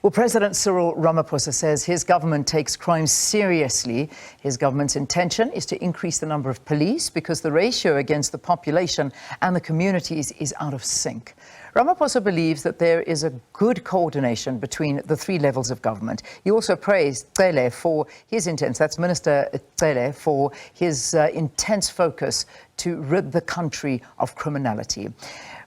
Well, President Cyril Ramaphosa says his government takes crime seriously. His government's intention is to increase the number of police because the ratio against the population and the communities is out of sync. Ramaphosa believes that there is a good coordination between the three levels of government. He also praised Cele for his intense, that's Minister Cele, for his intense focus to rid the country of criminality.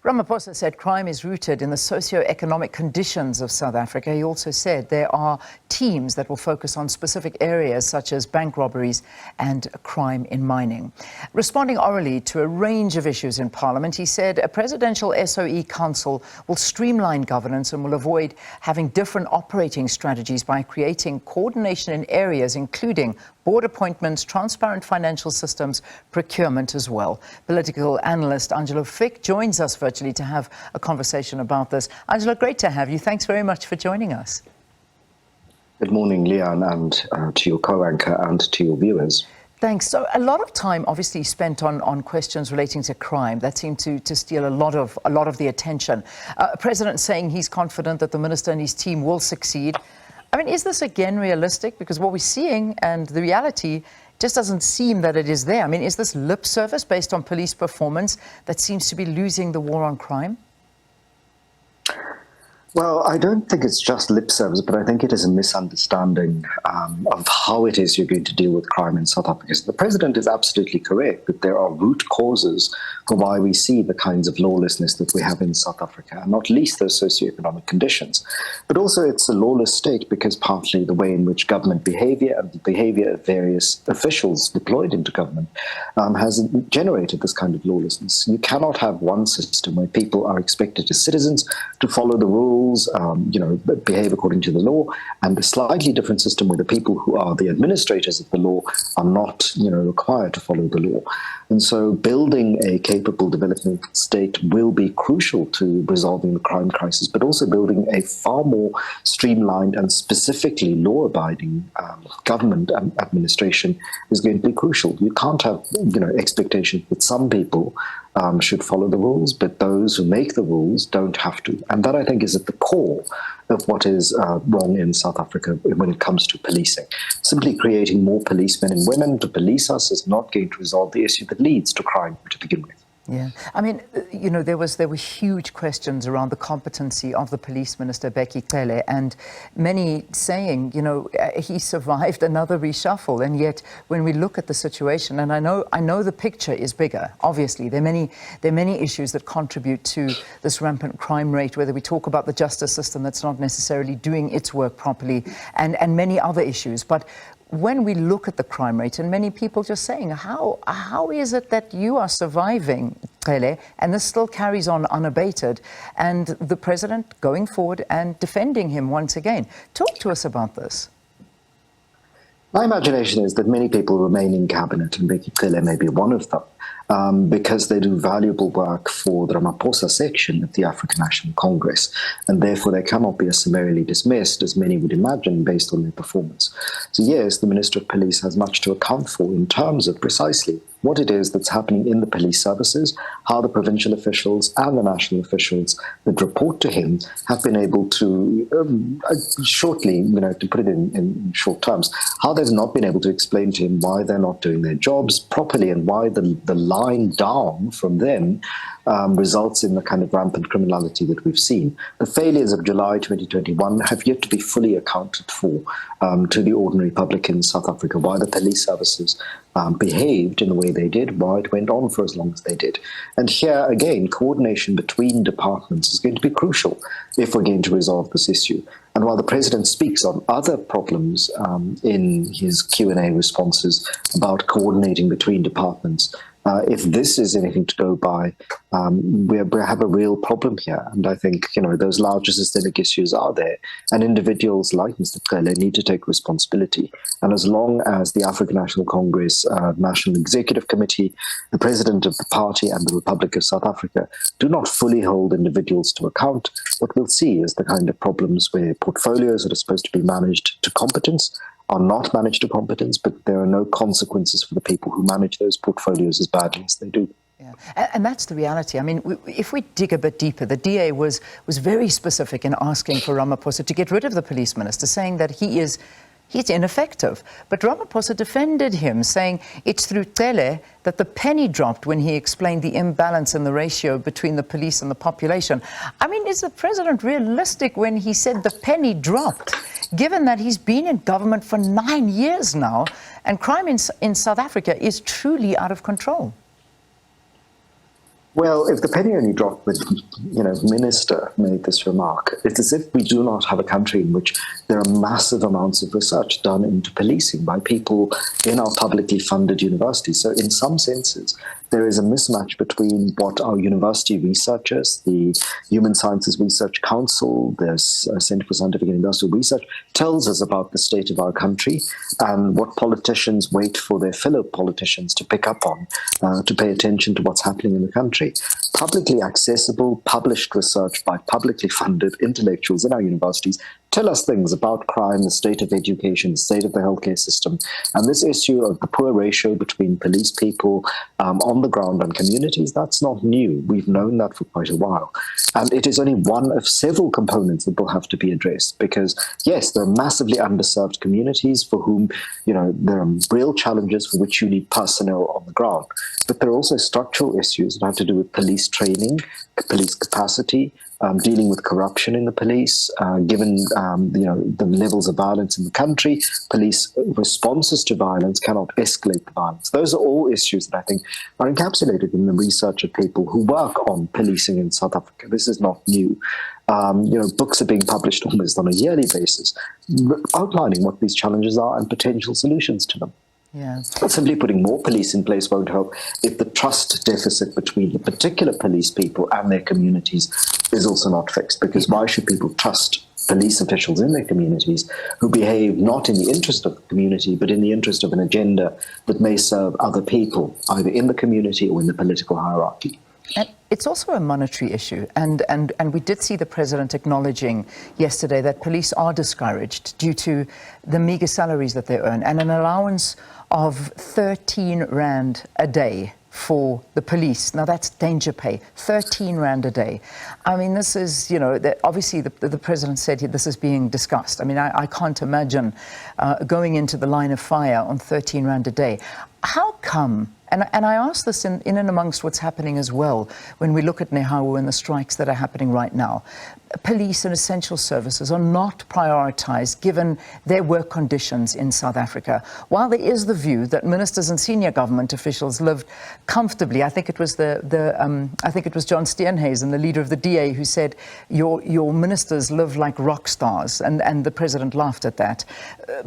Ramaphosa said crime is rooted in the socio-economic conditions of South Africa. He also said there are teams that will focus on specific areas such as bank robberies and crime in mining. Responding orally to a range of issues in Parliament, he said a presidential SOE council will streamline governance and will avoid having different operating strategies by creating coordination in areas including board appointments, transparent financial systems, procurement as well. Political analyst Angelo Fick joins us virtually to have a conversation about this. Angelo, great to have you. Thanks very much for joining us. Good morning, Leanne, and to your co-anchor and to your viewers. Thanks. So a lot of time obviously spent on questions relating to crime. That seemed to steal a lot of the attention. President saying he's confident that the minister and his team will succeed. I mean, is this again realistic? Because what we're seeing and the reality just doesn't seem that it is there. I mean, is this lip service based on police performance that seems to be losing the war on crime? Well, I don't think it's just lip service, but I think it is a misunderstanding of how it is you're going to deal with crime in South Africa. So the president is absolutely correct that there are root causes for why we see the kinds of lawlessness that we have in South Africa, and not least those socio-economic conditions. But also it's a lawless state because partly the way in which government behavior and the behavior of various officials deployed into government has generated this kind of lawlessness. You cannot have one system where people are expected as citizens to follow the rules, behave according to the law, and a slightly different system where the people who are the administrators of the law are not, required to follow the law. And so building a capable development state will be crucial to resolving the crime crisis, but also building a far more streamlined and specifically law-abiding government and administration is going to be crucial. You can't have, expectations that some people should follow the rules, but those who make the rules don't have to. And that, I think, is at the core of what is wrong in South Africa when it comes to policing. Simply creating more policemen and women to police us is not going to resolve the issue that leads to crime to begin with. Yeah, I mean, there were huge questions around the competency of the police minister, Cele, and many saying, he survived another reshuffle. And yet, when we look at the situation, and I know the picture is bigger. Obviously, there are many issues that contribute to this rampant crime rate. Whether we talk about the justice system that's not necessarily doing its work properly, and many other issues, but when we look at the crime rate, and many people just saying, how is it that you are surviving, Cele, and this still carries on unabated, and the president going forward and defending him once again? Talk to us about this. My imagination is that many people remain in cabinet, and Cele may be one of them, because they do valuable work for the Ramaphosa section of the African National Congress, and therefore they cannot be as summarily dismissed as many would imagine based on their performance. So yes, the Minister of Police has much to account for in terms of precisely what it is that's happening in the police services, how the provincial officials and the national officials that report to him have been able to, shortly, to put it in short terms, how they've not been able to explain to him why they're not doing their jobs properly and why the line down from them results in the kind of rampant criminality that we've seen. The failures of July 2021 have yet to be fully accounted for to the ordinary public in South Africa, why the police services behaved in the way they did, why it went on for as long as they did. And here, again, coordination between departments is going to be crucial if we're going to resolve this issue. And while the president speaks on other problems in his Q&A responses about coordinating between departments, if this is anything to go by, we have a real problem here. And I think, those larger systemic issues are there. And individuals like Mr. Cele need to take responsibility. And as long as the African National Congress, National Executive Committee, the president of the party and the Republic of South Africa do not fully hold individuals to account, what we'll see is the kind of problems where portfolios that are supposed to be managed to competence are not managed to competence, but there are no consequences for the people who manage those portfolios as badly as they do. Yeah. Yeah. And that's the reality. I mean, if we dig a bit deeper, the DA was very specific in asking for Ramaphosa to get rid of the police minister, saying that he's ineffective. But Ramaphosa defended him, saying it's through Cele that the penny dropped when he explained the imbalance in the ratio between the police and the population. I mean, is the president realistic when he said the penny dropped, given that he's been in government for 9 years now and crime in South Africa is truly out of control? Well, if the penny only dropped when, minister made this remark, it's as if we do not have a country in which there are massive amounts of research done into policing by people in our publicly funded universities. So in some senses, there is a mismatch between what our university researchers, the Human Sciences Research Council, the Centre for Scientific and Industrial Research, tells us about the state of our country and what politicians wait for their fellow politicians to pick up on, to pay attention to what's happening in the country. Publicly accessible, published research by publicly funded intellectuals in our universities tell us things about crime, the state of education, the state of the healthcare system. And this issue of the poor ratio between police people on the ground and communities, that's not new. We've known that for quite a while. And it is only one of several components that will have to be addressed because, yes, there are massively underserved communities for whom, there are real challenges for which you need personnel on the ground. But there are also structural issues that have to do with police training, police capacity, dealing with corruption in the police, given the levels of violence in the country. Police responses to violence cannot escalate the violence. Those are all issues that I think are encapsulated in the research of people who work on policing in South Africa. This is not new. Books are being published almost on a yearly basis, outlining what these challenges are and potential solutions to them. Yeah. Simply putting more police in place won't help if the trust deficit between the particular police people and their communities is also not fixed. Because why should people trust police officials in their communities who behave not in the interest of the community, but in the interest of an agenda that may serve other people, either in the community or in the political hierarchy? And it's also a monetary issue, and we did see the president acknowledging yesterday that police are discouraged due to the meagre salaries that they earn and an allowance of 13 Rand a day for the police. Now that's danger pay, 13 Rand a day. I mean, this is, obviously the president said this is being discussed. I mean, I can't imagine going into the line of fire on 13 Rand a day. How come? And I ask this in and amongst what's happening as well, when we look at Nehawu and the strikes that are happening right now. Police and essential services are not prioritized given their work conditions in South Africa. While there is the view that ministers and senior government officials lived comfortably, I think it was John Steenhuisen, the leader of the DA, who said your ministers live like rock stars, and the president laughed at that.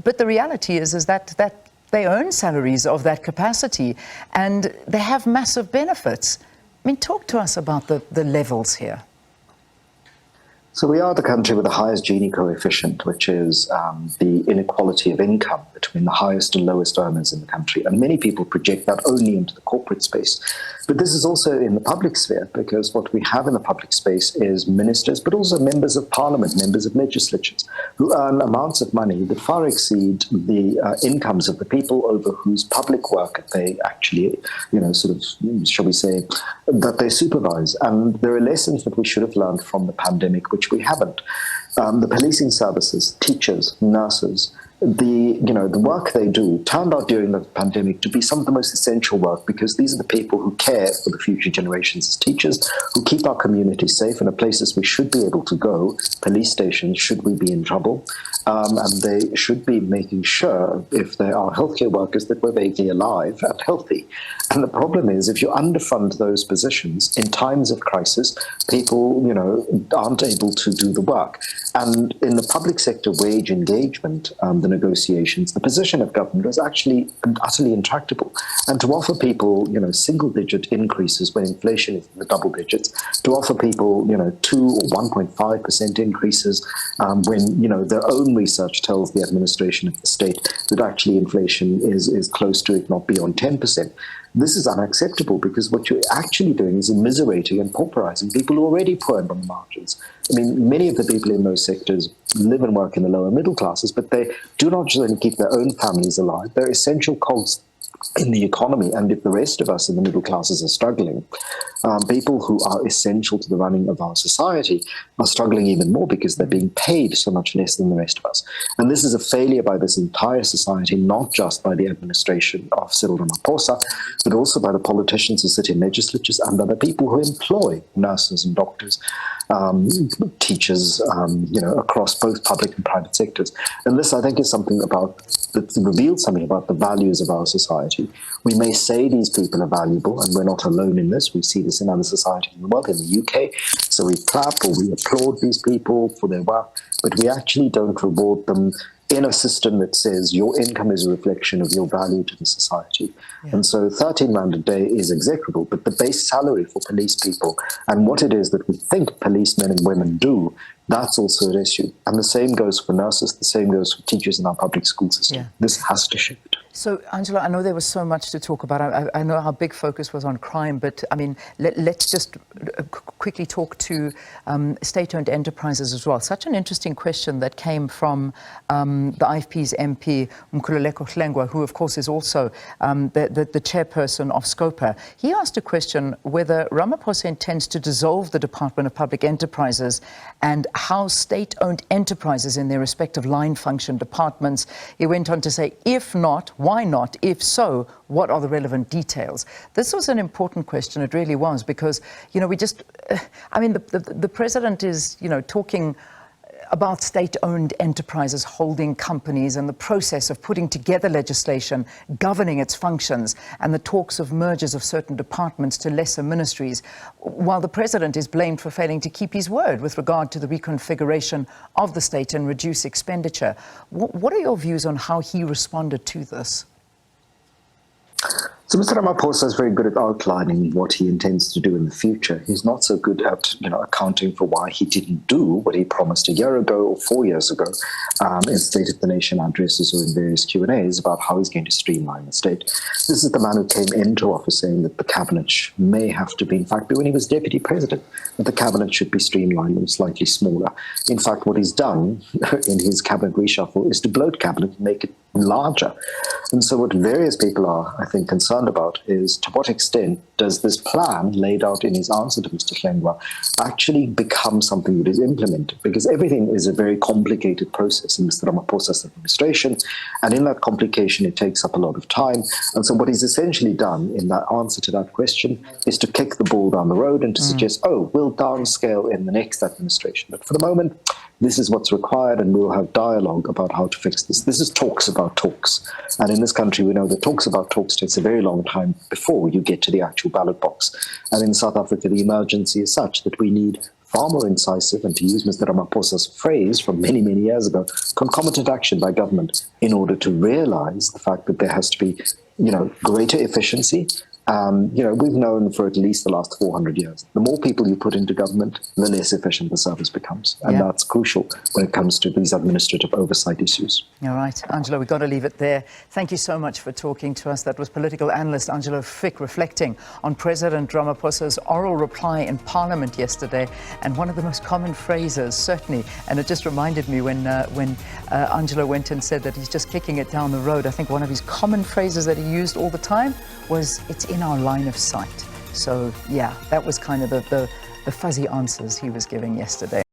But the reality is that they earn salaries of that capacity and they have massive benefits. I mean, talk to us about the levels here. So we are the country with the highest Gini coefficient, which is the inequality of income between the highest and lowest earners in the country. And many people project that only into the corporate space. But this is also in the public sphere, because what we have in the public space is ministers, but also members of parliament, members of legislatures, who earn amounts of money that far exceed the incomes of the people over whose public work they actually, shall we say, that they supervise. And there are lessons that we should have learned from the pandemic, which we haven't. The policing services, teachers, nurses, the work they do turned out during the pandemic to be some of the most essential work, because these are the people who care for the future generations as teachers, who keep our communities safe and are places we should be able to go, police stations, should we be in trouble. And they should be making sure, if they are healthcare workers, that we're vaguely alive and healthy. And the problem is, if you underfund those positions in times of crisis, people, aren't able to do the work. And in the public sector wage engagement, the negotiations, the position of government was actually utterly intractable. And to offer people, single-digit increases when inflation is in the double digits, to offer people, 2 or 1.5% increases when, their own research tells the administration of the state that actually inflation is close to, if not beyond 10%. This is unacceptable, because what you're actually doing is immiserating and pauperizing people who are already poor and on the margins. I mean, many of the people in those sectors live and work in the lower middle classes, but they do not just only keep their own families alive, they're essential cogs in the economy, and if the rest of us in the middle classes are struggling, people who are essential to the running of our society are struggling even more because they're being paid so much less than the rest of us. And this is a failure by this entire society, not just by the administration of Cyril Ramaphosa, but also by the politicians who sit in legislatures and by the people who employ nurses and doctors, teachers, across both public and private sectors. And this, I think, is something that reveals something about the values of our society. We may say these people are valuable, and we're not alone in this. We see this in other societies in the world, in the UK. So we clap or we applaud these people for their work, but we actually don't reward them in a system that says your income is a reflection of your value to the society. Yeah. And so 13 rand a day is execrable, but the base salary for police people and what it is that we think policemen and women do, that's also an issue. And the same goes for nurses, the same goes for teachers in our public school system. Yeah. This has to shift. So, Angela, I know there was so much to talk about. I know our big focus was on crime, but I mean, let's just quickly talk to state-owned enterprises as well. Such an interesting question that came from the IFP's MP, Mkhululeko Hlengwa, who, of course, is also the chairperson of SCOPA. He asked a question whether Ramaphosa intends to dissolve the Department of Public Enterprises and house state-owned enterprises in their respective line function departments. He went on to say, if not, why not? If so, what are the relevant details? This was an important question. It really was, because, the president is, talking about state-owned enterprises holding companies and the process of putting together legislation governing its functions and the talks of mergers of certain departments to lesser ministries, while the president is blamed for failing to keep his word with regard to the reconfiguration of the state and reduce expenditure. What are your views on how he responded to this? So Mr. Ramaphosa is very good at outlining what he intends to do in the future. He's not so good at, accounting for why he didn't do what he promised a year ago or 4 years ago in State of the Nation addresses or in various Q&As about how he's going to streamline the state. This is the man who came into office saying that the cabinet may have to be, in fact, when he was deputy president, that the cabinet should be streamlined and slightly smaller. In fact, what he's done in his cabinet reshuffle is to bloat cabinet and make it larger. And so what various people are, I think, concerned about is to what extent does this plan laid out in his answer to Mr. Hlengwa actually become something that is implemented? Because everything is a very complicated process in Mr. Ramaphosa's administration, and in that complication it takes up a lot of time. And so what he's essentially done in that answer to that question is to kick the ball down the road and to suggest, we'll downscale in the next administration. But for the moment, this is what's required, and we'll have dialogue about how to fix this. This is talks about talks. And in this country, we know that talks about talks takes a very long time before you get to the actual ballot box. And in South Africa, the emergency is such that we need far more incisive, and to use Mr. Ramaphosa's phrase from many, many years ago, concomitant action by government in order to realize the fact that there has to be, greater efficiency. We've known for at least the last 400 years, the more people you put into government, the less efficient the service becomes. And that's crucial when it comes to these administrative oversight issues. All right, Angela, we've got to leave it there. Thank you so much for talking to us. That was political analyst Angela Fick reflecting on President Ramaphosa's oral reply in Parliament yesterday. And one of the most common phrases, certainly, and it just reminded me when Angela went and said that he's just kicking it down the road. I think one of his common phrases that he used all the time was, it's in our line of sight. So, yeah, that was kind of the fuzzy answers he was giving yesterday.